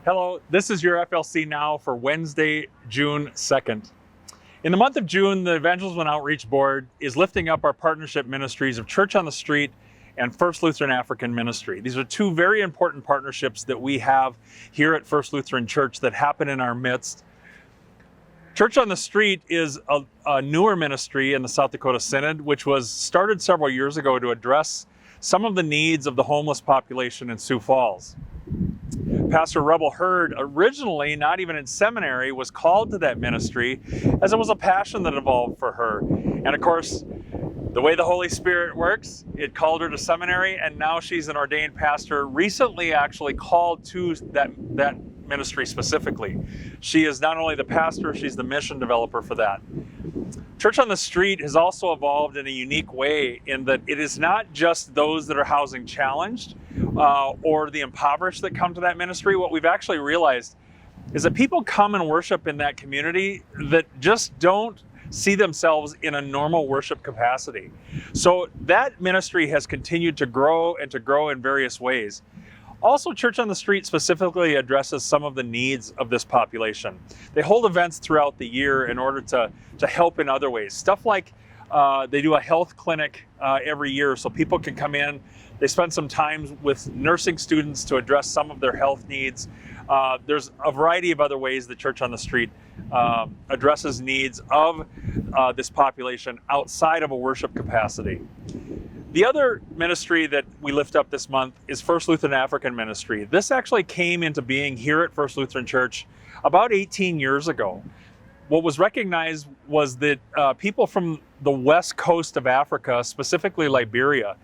Hello, this is your FLC Now for Wednesday, June 2nd. In the month of June, the Evangelism and Outreach Board is lifting up our partnership ministries of Church on the Street and First Lutheran African Ministry. These are two very important partnerships that we have here at First Lutheran Church that happen in our midst. Church on the Street is a newer ministry in the South Dakota Synod, which was started several years ago to address some of the needs of the homeless population in Sioux Falls. Pastor Rebel Hurd, originally not even in seminary, was called to that ministry as it was a passion that evolved for her. And of course, the way the Holy Spirit works, it called her to seminary, and now she's an ordained pastor, recently actually called to that ministry specifically. She is not only the pastor, she's the mission developer for that. Church on the Street has also evolved in a unique way in that it is not just those that are housing challenged or the impoverished that come to that ministry. What we've actually realized is that people come and worship in that community that just don't see themselves in a normal worship capacity. So that ministry has continued to grow and to grow in various ways. Also, Church on the Street specifically addresses some of the needs of this population. They hold events throughout the year in order to help in other ways. Stuff like they do a health clinic every year so people can come in. They spend some time with nursing students to address some of their health needs. There's a variety of other ways that Church on the Street addresses needs of this population outside of a worship capacity. The other ministry that we lift up this month is First Lutheran African Ministry. This actually came into being here at First Lutheran Church about 18 years ago. What was recognized was that people from the west coast of Africa, specifically Liberia,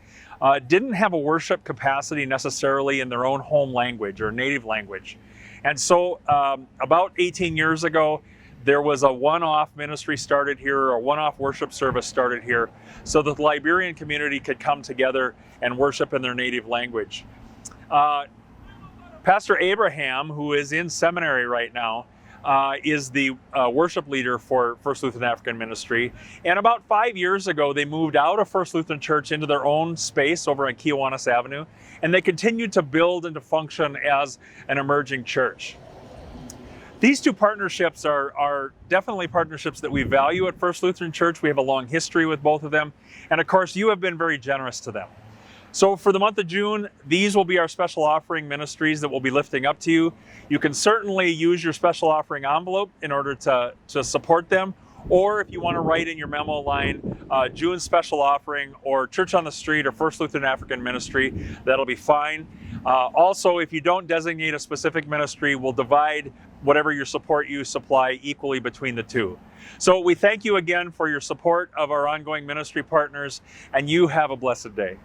didn't have a worship capacity necessarily in their own home language or native language. And so about 18 years ago, there was a one-off ministry started here, a one-off worship service started here, so that the Liberian community could come together and worship in their native language. Pastor Abraham, who is in seminary right now, is the worship leader for First Lutheran African Ministry. And about 5 years ago, they moved out of First Lutheran Church into their own space over on Kiwanis Avenue, and they continued to build and to function as an emerging church. These two partnerships are definitely partnerships that we value at First Lutheran Church. We have a long history with both of them. And of course, you have been very generous to them. So for the month of June, these will be our special offering ministries that we'll be lifting up to you. You can certainly use your special offering envelope in order to support them. Or if you want to write in your memo line, June special offering or Church on the Street or First Lutheran African Ministry, that'll be fine. Also, if you don't designate a specific ministry, we'll divide whatever your support you supply equally between the two. So we thank you again for your support of our ongoing ministry partners, and you have a blessed day.